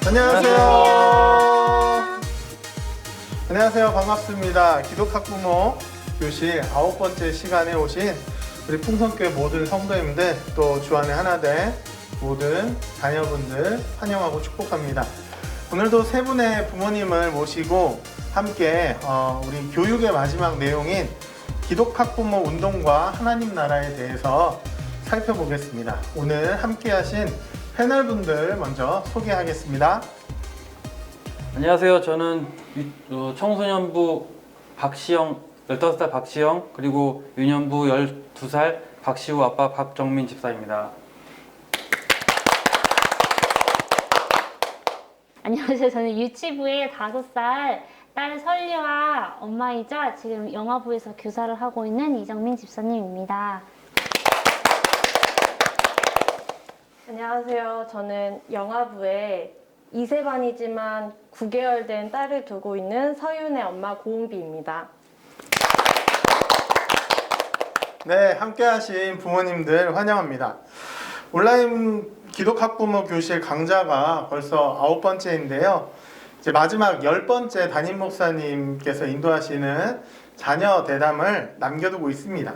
안녕하세요. 안녕하세요. 반갑습니다. 기독학부모 교실 9번째 시간에 오신 우리 풍성교회 모든 성도님들, 또 주안의 하나된 모든 자녀분들 환영하고 축복합니다. 오늘도 세 분의 부모님을 모시고 함께 우리 교육의 마지막 내용인 기독학부모 운동과 하나님 나라에 대해서 살펴보겠습니다. 오늘 함께 하신 패널분들 먼저 소개하겠습니다. 안녕하세요. 저는 청소년부 박시영, 15살 박시영, 그리고 유년부 12살 박시우 아빠 박정민 집사입니다. 안녕하세요. 저는 유치부의 5살 딸 설리와 엄마이자 지금 영아부에서 교사를 하고 있는 이정민 집사님입니다. 안녕하세요. 저는 영아부에 2세반이지만 9개월 된 딸을 두고 있는 서윤의 엄마 고은비입니다. 네, 함께 하신 부모님들 환영합니다. 온라인 기독학부모 교실 강좌가 벌써 9번째인데요. 이제 마지막 10번째 담임 목사님께서 인도하시는 자녀 대담을 남겨두고 있습니다.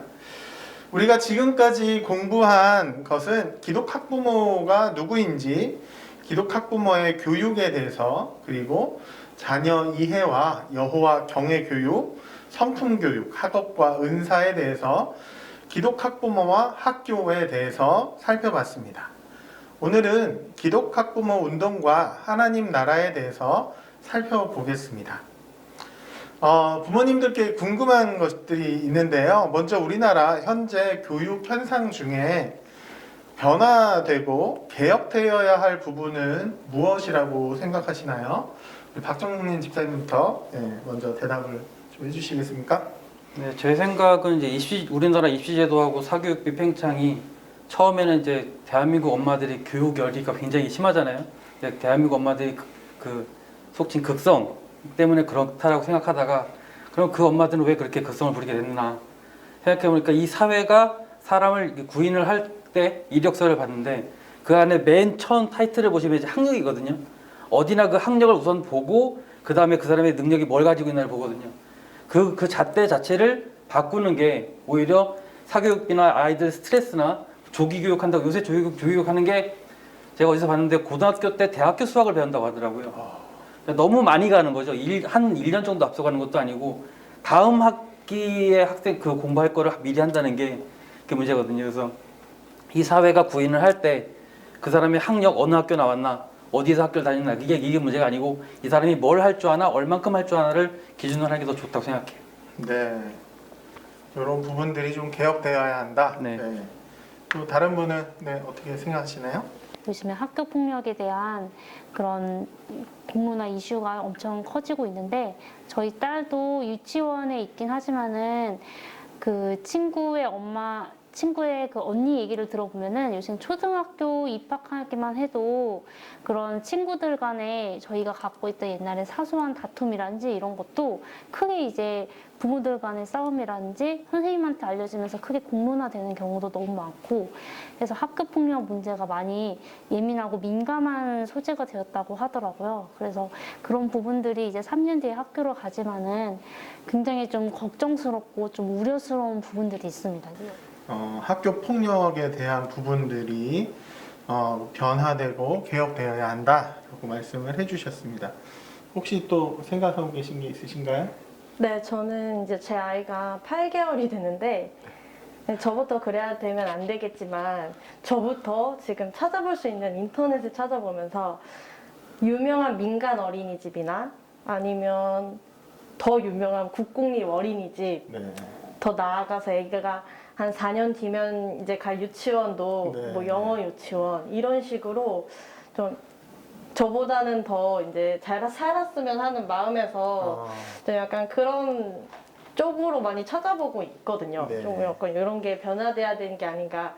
우리가 지금까지 공부한 것은 기독학부모가 누구인지, 기독학부모의 교육에 대해서, 그리고 자녀 이해와 여호와 경외 교육, 성품 교육, 학업과 은사에 대해서, 기독학부모와 학교에 대해서 살펴봤습니다. 오늘은 기독학부모 운동과 하나님 나라에 대해서 살펴보겠습니다. 부모님들께 궁금한 것들이 있는데요. 먼저 우리나라 현재 교육 현상 중에 변화되고 개혁되어야 할 부분은 무엇이라고 생각하시나요? 박정민 집사님부터 먼저 대답을 좀 해주시겠습니까? 네, 제 생각은 이제 우리나라 입시제도하고 사교육비 팽창이 처음에는 이제 대한민국 엄마들이 교육 열기가 굉장히 심하잖아요. 대한민국 엄마들이 속칭 극성 때문에 그렇다라고 생각하다가, 그럼 그 엄마들은 왜 그렇게 극성을 부리게 됐나 생각해보니까, 이 사회가 사람을 구인을 할 때 이력서를 봤는데 그 안에 맨 처음 타이틀을 보시면 이제 학력이거든요. 어디나 그 학력을 우선 보고 그 다음에 그 사람의 능력이 뭘 가지고 있나를 보거든요. 그 잣대 자체를 바꾸는 게 오히려 사교육비나 아이들 스트레스나 조기 교육한다고, 요새 조기 교육하는 게 제가 어디서 봤는데 고등학교 때 대학교 수학을 배운다고 하더라고요. 너무 많이 가는 거죠. 한 1년 정도 앞서가는 것도 아니고 다음 학기에 학생 공부할 거를 미리 한다는 게 그게 문제거든요. 그래서 이 사회가 구인을 할 때 그 사람의 학력, 어느 학교 나왔나, 어디서 학교를 다녔나, 이게 문제가 아니고 이 사람이 뭘 할 줄 아나, 얼만큼 할 줄 아나를 기준으로 하는 게 더 좋다고 생각해요. 네, 이런 부분들이 좀 개혁되어야 한다. 네. 또 다른 분은 어떻게 생각하시나요? 요즘에 학교 폭력에 대한 그런 공론화 이슈가 엄청 커지고 있는데, 저희 딸도 유치원에 있긴 하지만은 그 친구의 그 언니 얘기를 들어보면은 요즘 초등학교 입학하기만 해도 그런 친구들 간에 저희가 갖고 있던 옛날에 사소한 다툼이라든지 이런 것도 크게 이제 부모들 간의 싸움이라든지 선생님한테 알려지면서 크게 공론화되는 경우도 너무 많고, 그래서 학교 폭력 문제가 많이 예민하고 민감한 소재가 되었다고 하더라고요. 그래서 그런 부분들이 이제 3년 뒤에 학교로 가지만은 굉장히 좀 걱정스럽고 좀 우려스러운 부분들이 있습니다. 학교 폭력에 대한 부분들이 변화되고 개혁되어야 한다라고 말씀을 해주셨습니다. 혹시 또 생각하고 계신 게 있으신가요? 네, 저는 이제 제 아이가 8개월이 되는데, 저부터 그래야 되면 안 되겠지만 저부터 지금 찾아볼 수 있는 인터넷을 찾아보면서 유명한 민간 어린이집이나 아니면 더 유명한 국공립 어린이집, 더 나아가서 애기가 한 4년 뒤면 이제 갈 유치원도 뭐 영어 유치원 이런 식으로 좀 저보다는 더 이제 잘 살았으면 하는 마음에서 좀 약간 그런 쪽으로 많이 찾아보고 있거든요. 좀 약간 이런 게 변화돼야 되는 게 아닌가.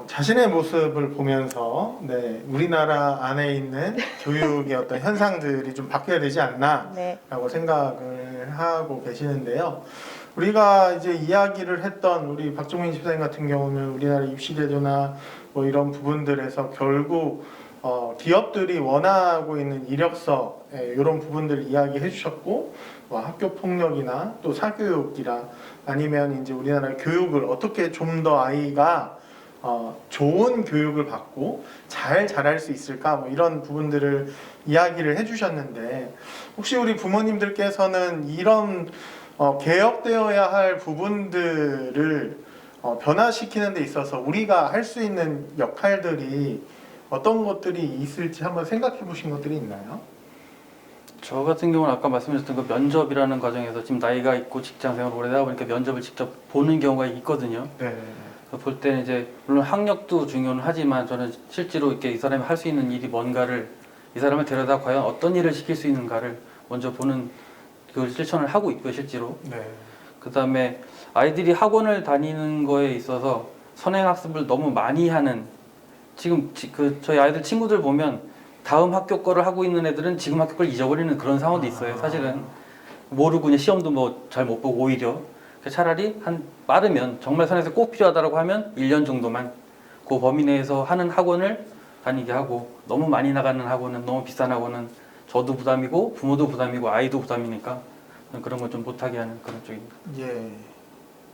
자신의 모습을 보면서 우리나라 안에 있는 교육의 어떤 현상들이 좀 바뀌어야 되지 않나라고 생각을 하고 계시는데요. 우리가 이제 이야기를 했던 우리 박정민 집사님 같은 경우는 우리나라 입시제도나 뭐 이런 부분들에서 결국 기업들이 원하고 있는 이력서 이런 부분들 이야기해 주셨고 뭐 학교 폭력이나 또 사교육이나 아니면 이제 우리나라 교육을 어떻게 좀 더 아이가 좋은 교육을 받고 잘 자랄 수 있을까 뭐 이런 부분들을 이야기를 해주셨는데 혹시 우리 부모님들께서는 이런 개혁되어야 할 부분들을 변화시키는 데 있어서 우리가 할 수 있는 역할들이 어떤 것들이 있을지 한번 생각해 보신 것들이 있나요? 저 같은 경우는 아까 말씀드렸던 그 면접이라는 과정에서 지금 나이가 있고 직장 생활을 오래 하다 보니까 면접을 직접 보는 경우가 있거든요. 네. 볼 때는 이제 물론 학력도 중요는 하지만 저는 실제로 이렇게 이 사람이 할 수 있는 일이 뭔가를 이 사람을 데려다 과연 어떤 일을 시킬 수 있는가를 먼저 보는 그 실천을 하고 있고요, 실제로. 네. 그다음에 아이들이 학원을 다니는 거에 있어서 선행학습을 너무 많이 하는 지금 저희 아이들 친구들 보면 다음 학교 거를 하고 있는 애들은 지금 학교 걸 잊어버리는 그런 상황도 있어요. 사실은 모르고 그냥 시험도 뭐 잘 못 보고 오히려 차라리 한 빠르면 정말 선에서 꼭 필요하다고 하면 1년 정도만 그 범위 내에서 하는 학원을 다니게 하고 너무 많이 나가는 학원은 너무 비싼 학원은 저도 부담이고 부모도 부담이고 아이도 부담이니까 그런 걸 좀 못하게 하는 그런 쪽입니다. 예.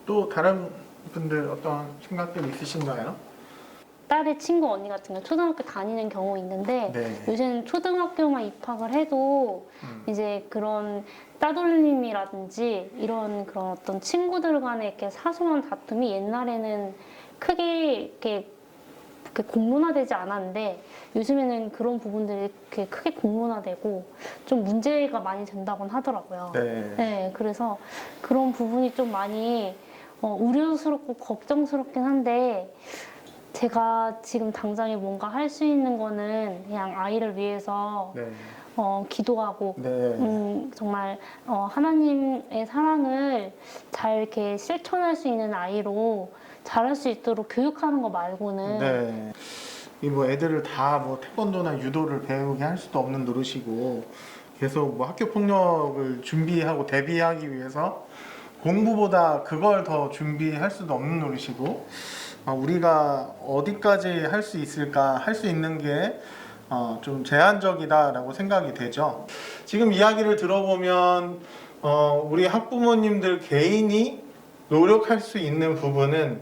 또 다른 분들 어떤 생각들 있으신가요? 딸의 친구 언니 같은 경우 초등학교 다니는 경우 있는데 네. 요새는 초등학교만 입학을 해도 이제 그런 따돌림이라든지 이런 그런 어떤 친구들 간의 이렇게 사소한 다툼이 옛날에는 크게 이렇게 공론화되지 않았는데 요즘에는 그런 부분들이 이렇게 크게 공론화되고 좀 문제가 많이 된다고는 하더라고요. 네. 네, 그래서 그런 부분이 좀 많이 우려스럽고 걱정스럽긴 한데 제가 지금 당장에 뭔가 할 수 있는 거는 그냥 아이를 위해서 네. 기도하고 네. 정말 하나님의 사랑을 잘 이렇게 실천할 수 있는 아이로 자랄 수 있도록 교육하는 거 말고는 네. 이 뭐 애들을 다 뭐 태권도나 유도를 배우게 할 수도 없는 노릇이고 계속 뭐 학교 폭력을 준비하고 대비하기 위해서 공부보다 그걸 더 준비할 수도 없는 노릇이고 우리가 어디까지 할 수 있을까 할 수 있는 게 좀 제한적이다라고 생각이 되죠. 지금 이야기를 들어보면 우리 학부모님들 개인이 노력할 수 있는 부분은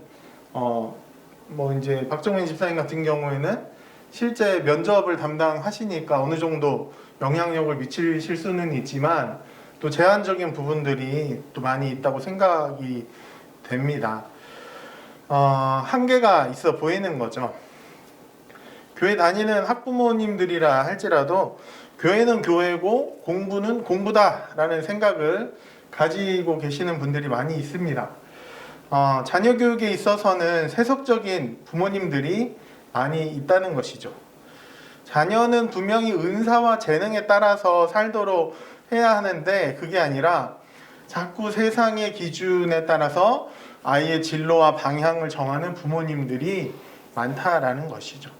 뭐 이제 박정민 집사님 같은 경우에는 실제 면접을 담당하시니까 어느 정도 영향력을 미칠 수는 있지만 또 제한적인 부분들이 또 많이 있다고 생각이 됩니다. 한계가 있어 보이는 거죠. 교회 다니는 학부모님들이라 할지라도 교회는 교회고 공부는 공부다라는 생각을 가지고 계시는 분들이 많이 있습니다. 자녀 교육에 있어서는 세속적인 부모님들이 많이 있다는 것이죠. 자녀는 분명히 은사와 재능에 따라서 살도록 해야 하는데 그게 아니라 자꾸 세상의 기준에 따라서 아이의 진로와 방향을 정하는 부모님들이 많다라는 것이죠.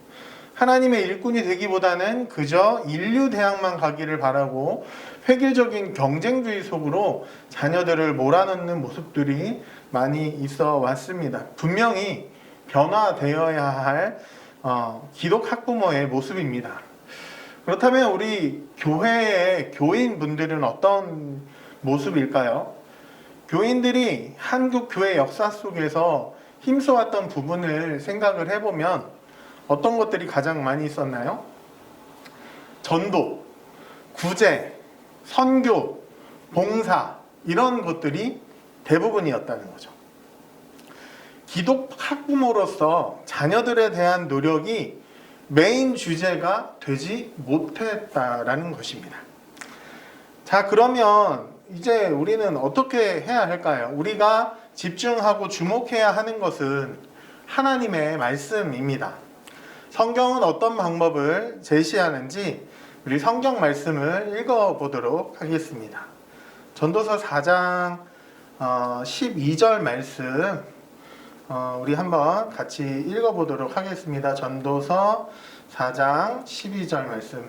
하나님의 일꾼이 되기보다는 그저 인류 대학만 가기를 바라고 획일적인 경쟁주의 속으로 자녀들을 몰아넣는 모습들이 많이 있어 왔습니다. 분명히 변화되어야 할 기독 학부모의 모습입니다. 그렇다면 우리 교회의 교인분들은 어떤 모습일까요? 교인들이 한국 교회 역사 속에서 힘써왔던 부분을 생각을 해보면 어떤 것들이 가장 많이 있었나요? 전도, 구제, 선교, 봉사 이런 것들이 대부분이었다는 거죠. 기독 학부모로서 자녀들에 대한 노력이 메인 주제가 되지 못했다라는 것입니다. 자, 그러면 이제 우리는 어떻게 해야 할까요? 우리가 집중하고 주목해야 하는 것은 하나님의 말씀입니다. 성경은 어떤 방법을 제시하는지 우리 성경 말씀을 읽어보도록 하겠습니다. 전도서 4장 12절 말씀 우리 한번 같이 읽어보도록 하겠습니다. 전도서 4장 12절 말씀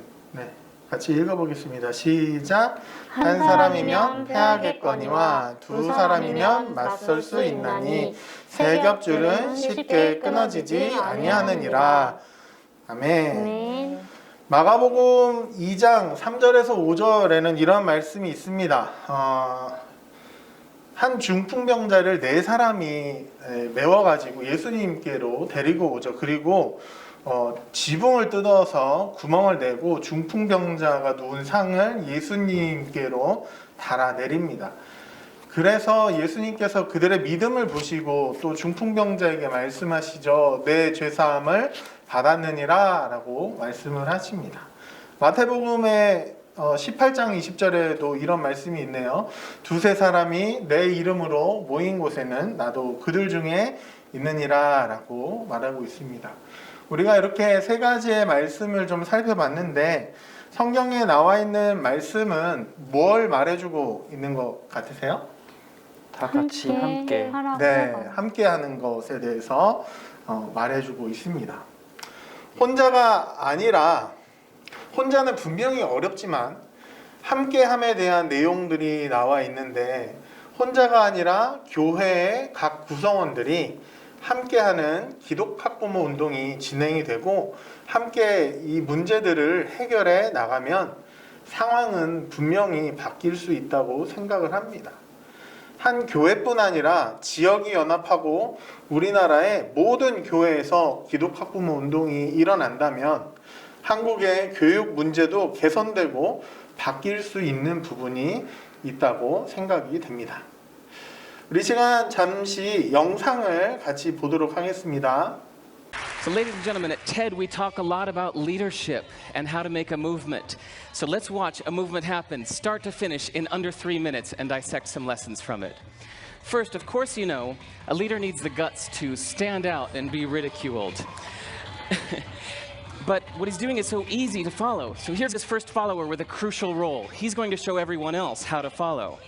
같이 읽어보겠습니다. 시작. 한 사람이면 패하겠거니와 두 사람이면 맞설 수 있나니 세 겹줄은 쉽게 끊어지지 아니하느니라. 아멘. 마가복음 2장 3절에서 5절에는 이런 말씀이 있습니다. 한 중풍병자를 4사람이 메워가지고 예수님께로 데리고 오죠. 그리고 지붕을 뜯어서 구멍을 내고 중풍병자가 누운 상을 예수님께로 달아내립니다. 그래서 예수님께서 그들의 믿음을 보시고 또 중풍병자에게 말씀하시죠. 내 죄사함을 받았느니라 라고 말씀을 하십니다. 마태복음의 18장 20절에도 이런 말씀이 있네요. 2-3사람이 내 이름으로 모인 곳에는 나도 그들 중에 있느니라 라고 말하고 있습니다. 우리가 이렇게 3가지의 말씀을 좀 살펴봤는데 성경에 나와 있는 말씀은 뭘 말해주고 있는 것 같으세요? 다 같이 함께. 네, 함께 하는 것에 대해서 말해주고 있습니다. 혼자가 아니라 혼자는 분명히 어렵지만 함께함에 대한 내용들이 나와 있는데 혼자가 아니라 교회의 각 구성원들이 함께하는 기독학부모 운동이 진행이 되고 함께 이 문제들을 해결해 나가면 상황은 분명히 바뀔 수 있다고 생각을 합니다. 한 교회뿐 아니라 지역이 연합하고 우리나라의 모든 교회에서 기독학부모 운동이 일어난다면 한국의 교육 문제도 개선되고 바뀔 수 있는 부분이 있다고 생각이 됩니다. 우리 시간 잠시 영상을 같이 보도록 하겠습니다. So ladies and gentlemen, at TED we talk a lot about leadership and how to make a movement. So let's watch a movement happen start to finish in under 3 minutes and dissect some lessons from it. First, of course you know, a leader needs the guts to stand out and be ridiculed. But what he's doing is so easy to follow. So here's his first follower with a crucial role. He's going to show everyone else how to follow.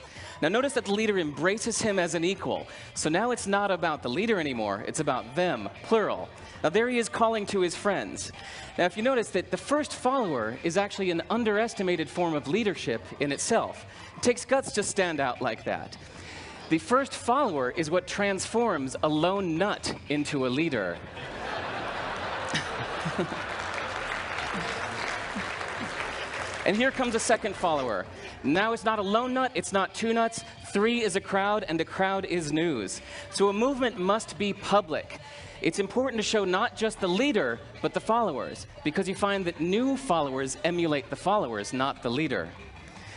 Now notice that the leader embraces him as an equal. So now it's not about the leader anymore, it's about them, plural. Now there he is calling to his friends. Now if you notice that the first follower is actually an underestimated form of leadership in itself. It takes guts to stand out like that. The first follower is what transforms a lone nut into a leader. And here comes a second follower. Now it's not a lone nut, it's not 2 nuts, 3 is a crowd, and a crowd is news. So a movement must be public. It's important to show not just the leader, but the followers, because you find that new followers emulate the followers, not the leader.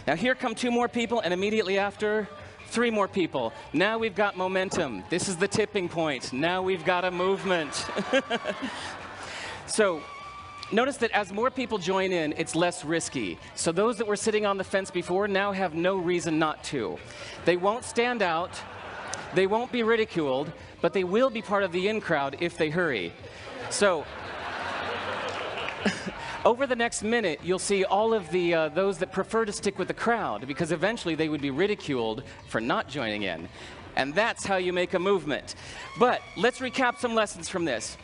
Now here come 2 more people, and immediately after, 3 more people. Now we've got momentum. This is the tipping point. Now we've got a movement. So, notice that as more people join in, it's less risky. So those that were sitting on the fence before now have no reason not to. They won't stand out, they won't be ridiculed, but they will be part of the in crowd if they hurry. So, over the next minute, you'll see all of the those that prefer to stick with the crowd, because eventually they would be ridiculed for not joining in. And that's how you make a movement. But let's recap some lessons from this.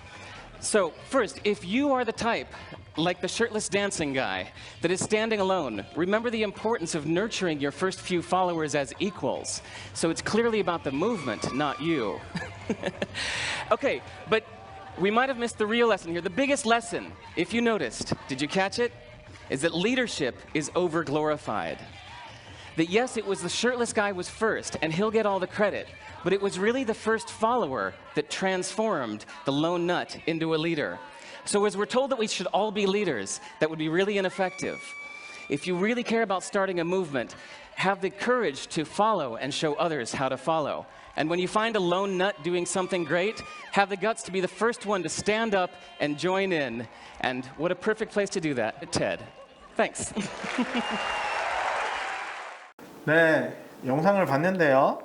So first, if you are the type, like the shirtless dancing guy, that is standing alone, remember the importance of nurturing your first few followers as equals. So it's clearly about the movement, not you. Okay, but we might have missed the real lesson here. The biggest lesson, if you noticed, did you catch it? Is that leadership is over-glorified. That yes, it was the shirtless guy was first, and he'll get all the credit, but it was really the first follower that transformed the lone nut into a leader. So as we're told that we should all be leaders, that would be really ineffective. If you really care about starting a movement, have the courage to follow and show others how to follow. And when you find a lone nut doing something great, have the guts to be the first one to stand up and join in. And what a perfect place to do that at TED. Thanks. 네, 영상을 봤는데요.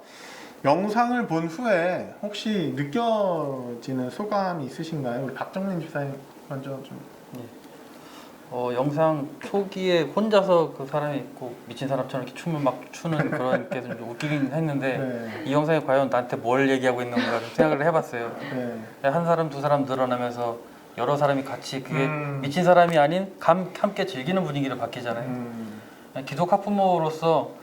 영상을 본 후에 혹시 느껴지는 소감이 있으신가요? 우리 박정민 집사님 먼저 좀. 영상 초기에 혼자서 그 사람이 있고 미친 사람처럼 이렇게 춤을 막 추는 그런 게 좀 웃기긴 했는데 네. 이 영상이 과연 나한테 뭘 얘기하고 있는 건가 좀 생각을 해봤어요. 네. 한 사람 두 사람 늘어나면서 여러 사람이 같이 그게 미친 사람이 아닌 함께 즐기는 분위기로 바뀌잖아요. 기독 학부모로서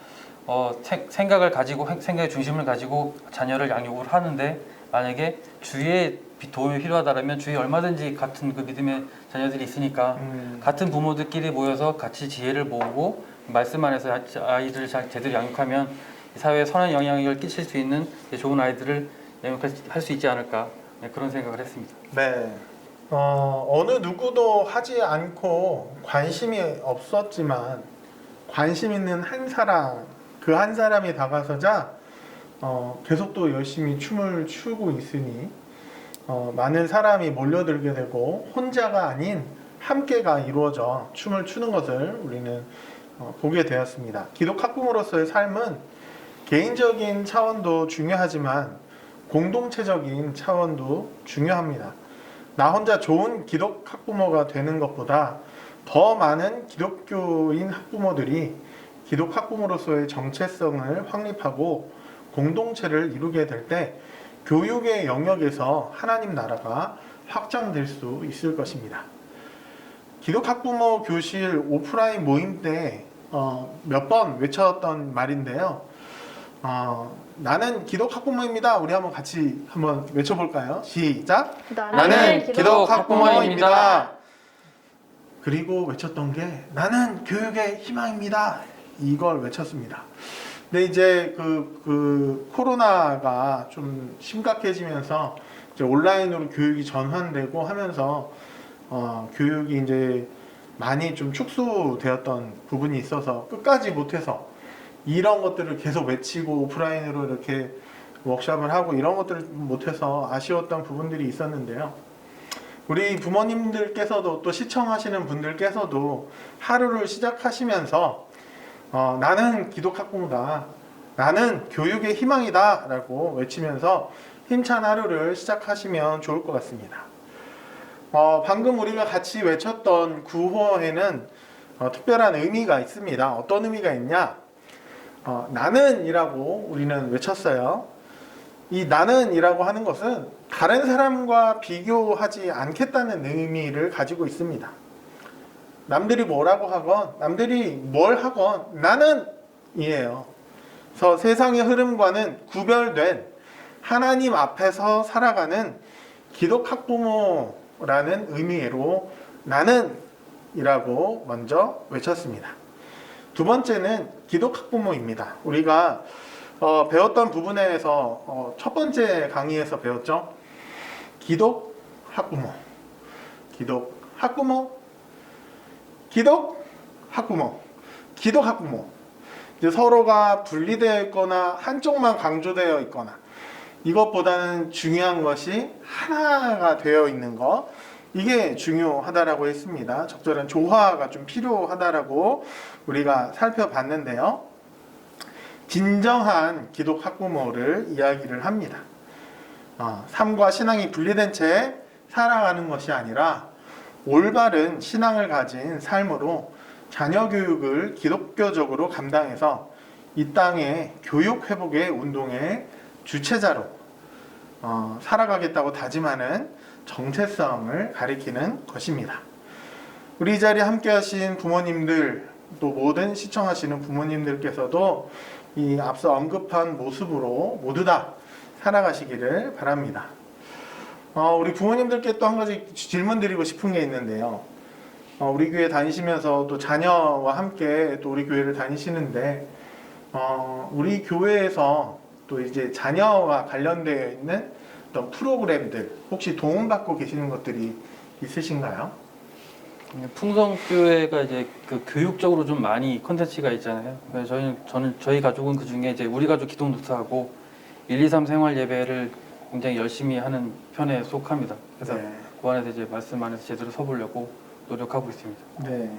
생각을 가지고 생각의 중심을 가지고 자녀를 양육을 하는데 만약에 주위에 도움이 필요하다면 주위에 얼마든지 같은 그 믿음의 자녀들이 있으니까 같은 부모들끼리 모여서 같이 지혜를 모으고 말씀 안에서 아이들을 잘 제대로 양육하면 사회에 선한 영향력을 끼칠 수 있는 좋은 아이들을 양육할 수 있지 않을까, 네, 그런 생각을 했습니다. 네. 어느 누구도 하지 않고 관심이 없었지만 관심 있는 한 사람, 그 한 사람이 다가서자 계속 또 열심히 춤을 추고 있으니 많은 사람이 몰려들게 되고 혼자가 아닌 함께가 이루어져 춤을 추는 것을 우리는 보게 되었습니다. 기독 학부모로서의 삶은 개인적인 차원도 중요하지만 공동체적인 차원도 중요합니다. 나 혼자 좋은 기독 학부모가 되는 것보다 더 많은 기독교인 학부모들이 기독 학부모로서의 정체성을 확립하고 공동체를 이루게 될 때 교육의 영역에서 하나님 나라가 확장될 수 있을 것입니다. 기독 학부모 교실 오프라인 모임 때 몇 번 외쳤던 말인데요. 나는 기독 학부모입니다. 우리 한번 같이 한번 외쳐볼까요? 시작. 나는 기독 학부모입니다. 그리고 외쳤던 게 나는 교육의 희망입니다. 이걸 외쳤습니다. 근데 이제 그 코로나가 좀 심각해지면서 이제 온라인으로 교육이 전환되고 하면서 교육이 이제 많이 좀 축소되었던 부분이 있어서 끝까지 못해서 이런 것들을 계속 외치고 오프라인으로 이렇게 워크숍을 하고 이런 것들을 못해서 아쉬웠던 부분들이 있었는데요. 우리 부모님들께서도 또 시청하시는 분들께서도 하루를 시작하시면서 나는 기독 학부모다, 나는 교육의 희망이다 라고 외치면서 힘찬 하루를 시작하시면 좋을 것 같습니다. 방금 우리가 같이 외쳤던 구호에는 특별한 의미가 있습니다. 어떤 의미가 있냐? 나는 이라고 우리는 외쳤어요. 이 나는 이라고 하는 것은 다른 사람과 비교하지 않겠다는 의미를 가지고 있습니다. 남들이 뭐라고 하건 남들이 뭘 하건 나는 이에요. 그래서 세상의 흐름과는 구별된 하나님 앞에서 살아가는 기독 학부모라는 의미로 나는 이라고 먼저 외쳤습니다. 두 번째는 기독 학부모입니다. 우리가 배웠던 부분에서 첫 번째 강의에서 배웠죠. 기독 학부모, 기독 학부모, 기독 학부모, 기독 학부모. 이제 서로가 분리되어 있거나 한쪽만 강조되어 있거나 이것보다는 중요한 것이 하나가 되어 있는 것, 이게 중요하다라고 했습니다. 적절한 조화가 좀 필요하다라고 우리가 살펴봤는데요. 진정한 기독 학부모를 이야기를 합니다. 삶과 신앙이 분리된 채 살아가는 것이 아니라 올바른 신앙을 가진 삶으로 자녀 교육을 기독교적으로 감당해서 이 땅의 교육 회복의 운동의 주체자로 살아가겠다고 다짐하는 정체성을 가리키는 것입니다. 우리 이 자리에 함께 하신 부모님들, 또 모든 시청하시는 부모님들께서도 이 앞서 언급한 모습으로 모두 다 살아가시기를 바랍니다. 우리 부모님들께 또 한 가지 질문 드리고 싶은 게 있는데요. 우리 교회 다니시면서 또 자녀와 함께 또 우리 교회를 다니시는데 우리 교회에서 또 이제 자녀와 관련되어 있는 어떤 프로그램들 혹시 도움받고 계시는 것들이 있으신가요? 풍성교회가 이제 그 교육적으로 좀 많이 컨텐츠가 있잖아요. 그래서 저희 가족은 그 중에 이제 우리 가족 기도 노트하고 1, 2, 3 생활 예배를 굉장히 열심히 하는 편에 속합니다. 그래서 네. 그 안에서 이제 말씀 안에서 제대로 서보려고 노력하고 있습니다. 네.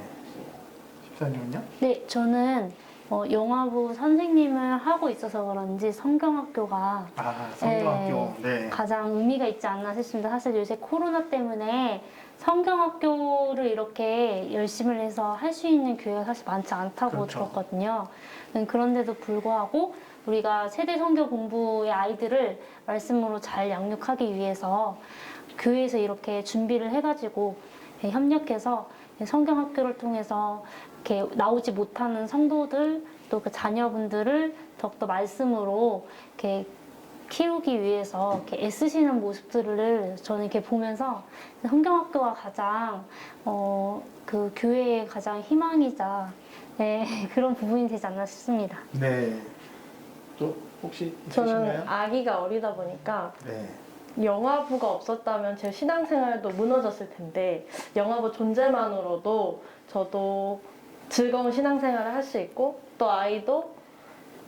집사님은요? 네, 저는 영화부 선생님을 하고 있어서 그런지 성경학교가 성경학교. 네. 가장 의미가 있지 않나 싶습니다. 사실 요새 코로나 때문에 성경학교를 이렇게 열심히 해서 할 수 있는 교회가 사실 많지 않다고 그렇죠. 들었거든요. 그런데도 불구하고 우리가 세대 성경 공부의 아이들을 말씀으로 잘 양육하기 위해서 교회에서 이렇게 준비를 해가지고 협력해서 성경학교를 통해서 이렇게 나오지 못하는 성도들 또 그 자녀분들을 더욱더 말씀으로 이렇게 키우기 위해서 이렇게 애쓰시는 모습들을 저는 이렇게 보면서 성경학교가 가장 그 교회의 가장 희망이자 네, 그런 부분이 되지 않나 싶습니다. 네. 또 혹시 저는 있으신가요? 아기가 어리다 보니까 네. 영화부가 없었다면 제 신앙생활도 무너졌을 텐데 영화부 존재만으로도 저도 즐거운 신앙생활을 할 수 있고 또 아이도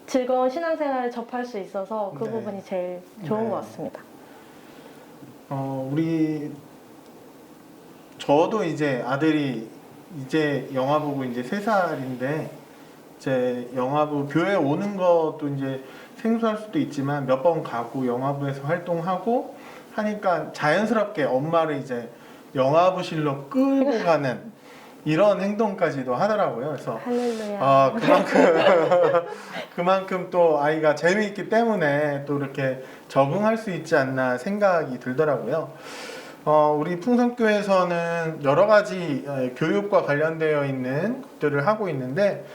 즐거운 신앙생활을 접할 수 있어서 그 네. 부분이 제일 좋은 네. 것 같습니다. 저도 이제 아들이 이제 영화 보고 이제 3살인데 이제 영화부 교회 오는 것도 이제 생소할 수도 있지만 몇 번 가고 영화부에서 활동하고 하니까 자연스럽게 엄마를 이제 영화부실로 끌고 가는 이런 행동까지도 하더라고요. 그래서 할렐루야. 그만큼 또 아이가 재미있기 때문에 또 이렇게 적응할 수 있지 않나 생각이 들더라고요. 우리 풍성교회에서는 여러 가지 교육과 관련되어 있는 것들을 하고 있는데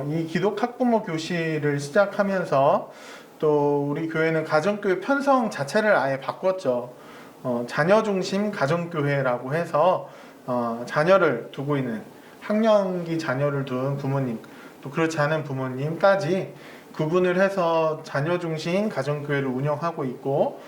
이 기독 학부모 교실을 시작하면서 또 우리 교회는 가정교회 편성 자체를 아예 바꿨죠. 자녀 중심 가정교회라고 해서 자녀를 두고 있는 학령기 자녀를 둔 부모님 또 그렇지 않은 부모님까지 구분을 해서 자녀 중심 가정교회를 운영하고 있고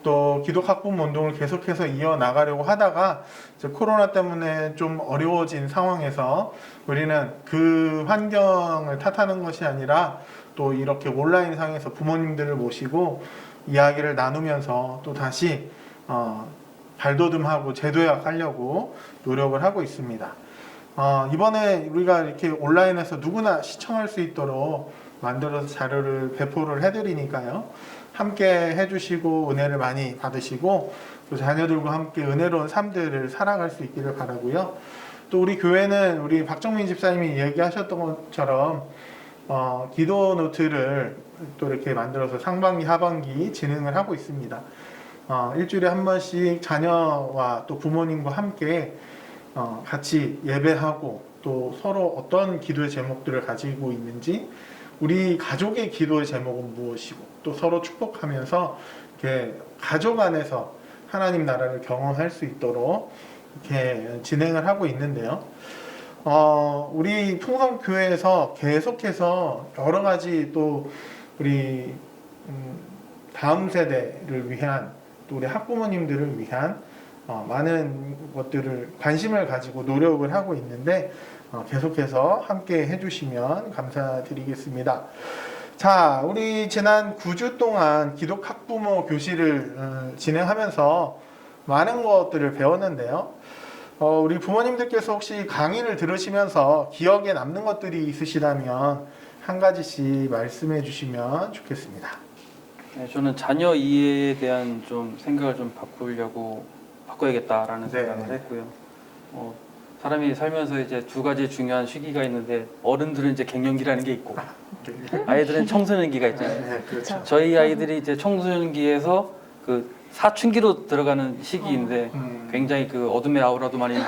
또 기독 학부모 운동을 계속해서 이어나가려고 하다가 이제 코로나 때문에 좀 어려워진 상황에서 우리는 그 환경을 탓하는 것이 아니라 또 이렇게 온라인상에서 부모님들을 모시고 이야기를 나누면서 또 다시 발돋움하고 재도약하려고 노력을 하고 있습니다. 이번에 우리가 이렇게 온라인에서 누구나 시청할 수 있도록 만들어서 자료를 배포를 해드리니까요. 함께 해주시고 은혜를 많이 받으시고 또 자녀들과 함께 은혜로운 삶들을 살아갈 수 있기를 바라고요. 또 우리 교회는 우리 박정민 집사님이 얘기하셨던 것처럼 기도 노트를 또 이렇게 만들어서 상반기 하반기 진행을 하고 있습니다. 일주일에 한 번씩 자녀와 또 부모님과 함께 같이 예배하고 또 서로 어떤 기도의 제목들을 가지고 있는지 우리 가족의 기도의 제목은 무엇이고 또 서로 축복하면서 이렇게 가족 안에서 하나님 나라를 경험할 수 있도록 이렇게 진행을 하고 있는데요. 우리 풍성교회에서 계속해서 여러 가지 또 우리 다음 세대를 위한 또 우리 학부모님들을 위한 많은 것들을 관심을 가지고 노력을 하고 있는데 계속해서 함께 해주시면 감사드리겠습니다. 자, 우리 지난 9주 동안 기독 학부모 교실을 진행하면서 많은 것들을 배웠는데요. 우리 부모님들께서 혹시 강의를 들으시면서 기억에 남는 것들이 있으시다면 한 가지씩 말씀해 주시면 좋겠습니다. 네, 저는 자녀 이해에 대한 좀 생각을 좀 바꿔야겠다라는 생각을 했고요. 사람이 살면서 이제 두 가지 중요한 시기가 있는데 어른들은 이제 갱년기라는 게 있고 아이들은 청소년기가 있잖아요. 네, 그렇죠. 저희 아이들이 이제 청소년기에서 그 사춘기로 들어가는 시기인데 굉장히 그 어둠의 아우라도 많이 있고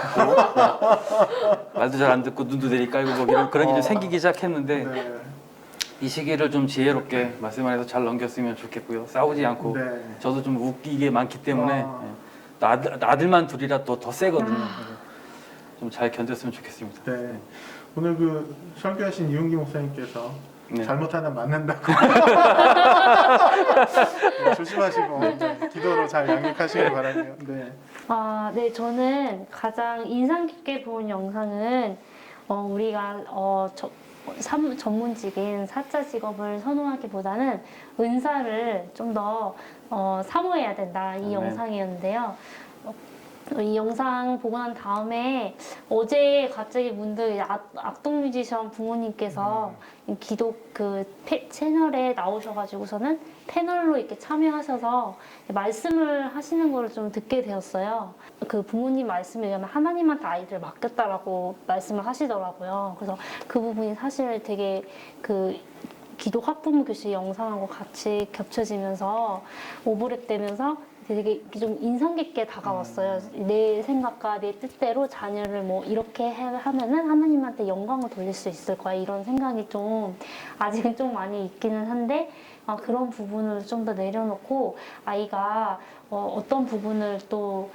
말도 잘 안 듣고 눈도 내리깔고 뭐 그런 게 좀 생기기 시작했는데 네. 이 시기를 좀 지혜롭게 말씀 안에서 잘 넘겼으면 좋겠고요. 싸우지 않고 네. 저도 좀 웃기게 많기 때문에 또 아들만 둘이라 또 더 세거든요. 좀 잘 견뎠으면 좋겠습니다. 네. 오늘 그 설교하신 이용기 목사님께서 네. 잘못하면 맞는다고 조심하시고 기도로 잘 양육하시길 바라고요. 네. 네, 저는 가장 인상 깊게 본 영상은 우리가 전문직인 사자 직업을 선호하기보다는 은사를 좀 더 사모해야 된다 이 네. 영상이었는데요. 이 영상 보고 난 다음에 어제 갑자기 문득 악동 뮤지션 부모님께서 기독 그 채널에 나오셔가지고서는 패널로 이렇게 참여하셔서 말씀을 하시는 걸 좀 듣게 되었어요. 그 부모님 말씀에 의하면 하나님한테 아이들을 맡겼다라고 말씀을 하시더라고요. 그래서 그 부분이 사실 되게 그 기독 학부모 교실 영상하고 같이 겹쳐지면서 오버랩되면서 되게 좀 인상 깊게 다가왔어요. 내 생각과 내 뜻대로 자녀를 뭐 이렇게 하면은 하나님한테 영광을 돌릴 수 있을 거야. 이런 생각이 좀 아직은 좀 많이 있기는 한데 그런 부분을 좀 더 내려놓고 아이가 어떤 부분을 또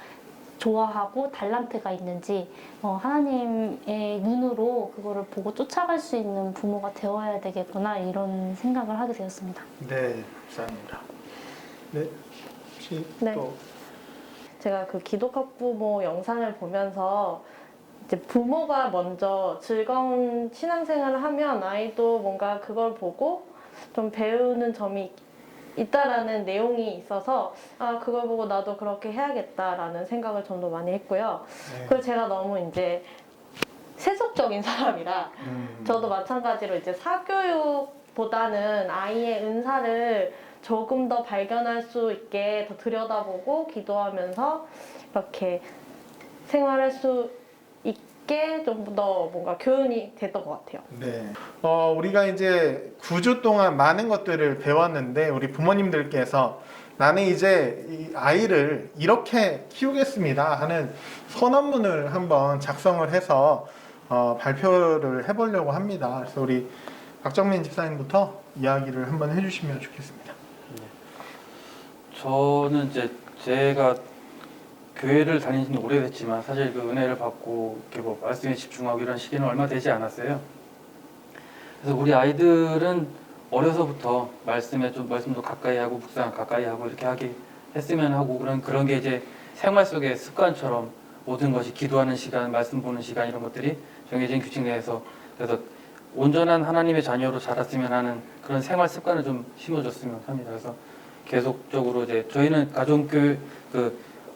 좋아하고 달란트가 있는지 하나님의 눈으로 그거를 보고 쫓아갈 수 있는 부모가 되어야 되겠구나 이런 생각을 하게 되었습니다. 네, 감사합니다. 네, 혹시 네. 또 제가 그 기독학부모 영상을 보면서 이제 부모가 먼저 즐거운 신앙생활을 하면 아이도 뭔가 그걸 보고 좀 배우는 점이 있다라는 내용이 있어서 그걸 보고 나도 그렇게 해야겠다라는 생각을 좀 더 많이 했고요. 네. 그리고 제가 너무 이제 세속적인 사람이라 저도 마찬가지로 이제 사교육보다는 아이의 은사를 조금 더 발견할 수 있게 더 들여다보고 기도하면서 이렇게 생활할 수 있게 좀 더 뭔가 교훈이 됐던 것 같아요. 네. 우리가 이제 9주 동안 많은 것들을 배웠는데 우리 부모님들께서 나는 이제 이 아이를 이렇게 키우겠습니다 하는 선언문을 한번 작성을 해서 발표를 해보려고 합니다. 그래서 우리 박정민 집사님부터 이야기를 한번 해주시면 좋겠습니다. 저는 이제 제가 교회를 다닌 지는 오래됐지만 사실 그 은혜를 받고 이렇게 뭐 말씀에 집중하고 이런 시기는 얼마 되지 않았어요. 그래서 우리 아이들은 어려서부터 말씀도 가까이 하고 묵상 가까이 하고 이렇게 하게 했으면 하고 그런 게 이제 생활 속의 습관처럼 모든 것이 기도하는 시간, 말씀 보는 시간 이런 것들이 정해진 규칙 내에서 그래서 온전한 하나님의 자녀로 자랐으면 하는 그런 생활 습관을 좀 심어줬으면 합니다. 그래서 계속적으로 이제 저희는 가정교회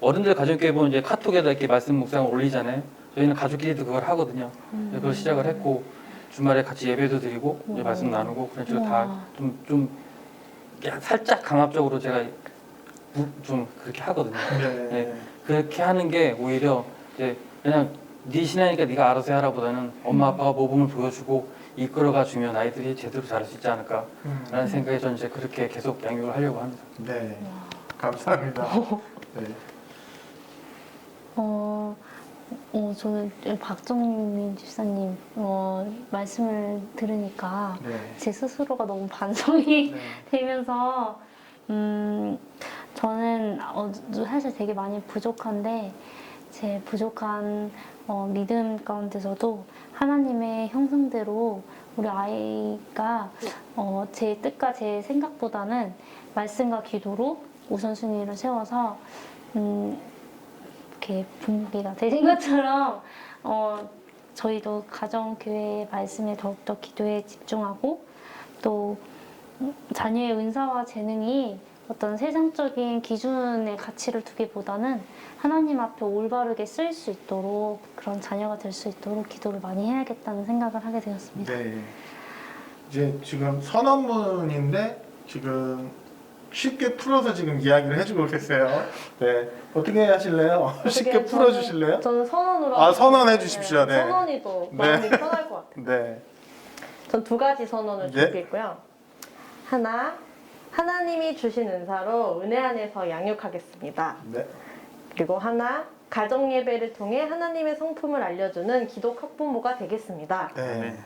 어른들 가정교회 보면 이제 카톡에다 이렇게 말씀 묵상을 올리잖아요. 저희는 가족끼리도 그걸 하거든요. 그걸 시작을 했고 주말에 같이 예배도 드리고 이제 말씀 나누고 그런 식으로 다 좀 살짝 강압적으로 제가 좀 그렇게 하거든요. 네. 그렇게 하는 게 오히려 이제 그냥 네 신앙이니까 네가 알아서 하라보다는 엄마 아빠가 모범을 보여주고 이끌어가 주면 아이들이 제대로 자랄 수 있지 않을까라는 생각에 저는 이제 그렇게 계속 양육을 하려고 합니다. 네, 감사합니다. 네. 저는 박정민 집사님 말씀을 들으니까 네. 제 스스로가 너무 반성이 네. 되면서 저는 사실 되게 많이 부족한데 제 부족한 믿음 가운데서도 하나님의 형상대로 우리 아이가 제 뜻과 제 생각보다는 말씀과 기도로 우선순위를 세워서 이렇게 분기가 되신 것처럼 저희도 가정교회 말씀에 더욱더 기도에 집중하고 또 자녀의 은사와 재능이 어떤 세상적인 기준의 가치를 두기보다는 하나님 앞에 올바르게 쓰일 수 있도록 그런 자녀가 될 수 있도록 기도를 많이 해야겠다는 생각을 하게 되었습니다. 네. 이제 지금 선언문인데 지금 쉽게 풀어서 지금 이야기를 해주고 계세요. 네. 어떻게 하실래요? 쉽게 풀어주실래요? 저는 선언으로 선언해 주십시오. 네. 선언이 더 네. 마음이 편할 것 같아요. 네. 전 두 가지 선언을 네. 준비했고요. 하나, 하나님이 주신 은사로 은혜 안에서 양육하겠습니다. 네. 그리고 하나, 가정 예배를 통해 하나님의 성품을 알려주는 기독 학부모가 되겠습니다. 네.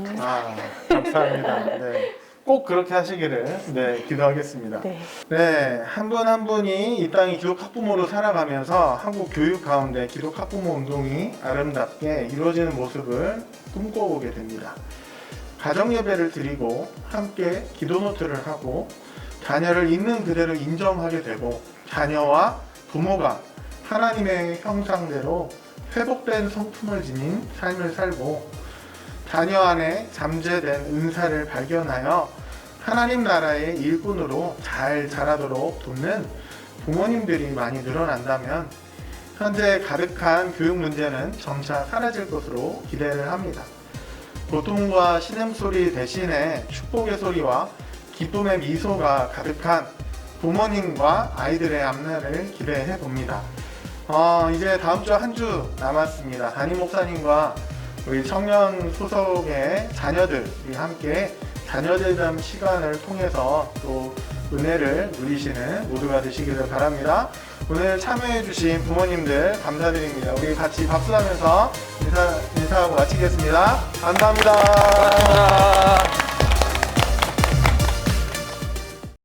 감사합니다. 네. 꼭 그렇게 하시기를 기도하겠습니다. 네. 네, 한 분 한 분이 이 땅의 기독 학부모로 살아가면서 한국 교육 가운데 기독 학부모 운동이 아름답게 이루어지는 모습을 꿈꿔보게 됩니다. 가정 예배를 드리고 함께 기도 노트를 하고 자녀를 있는 그대로 인정하게 되고 자녀와 부모가 하나님의 형상대로 회복된 성품을 지닌 삶을 살고 자녀 안에 잠재된 은사를 발견하여 하나님 나라의 일꾼으로 잘 자라도록 돕는 부모님들이 많이 늘어난다면 현재 가득한 교육 문제는 점차 사라질 것으로 기대를 합니다. 고통과 신음소리 대신에 축복의 소리와 기쁨의 미소가 가득한 부모님과 아이들의 앞날을 기대해 봅니다. 이제 다음 주 한 주 남았습니다. 담임 목사님과 우리 청년 소속의 자녀들이 함께 자녀들담 시간을 통해서 또 은혜를 누리시는 모두가 되시기를 바랍니다. 오늘 참여해주신 부모님들 감사드립니다. 우리 같이 박수하면서 인사하고 마치겠습니다. 감사합니다. 감사합니다.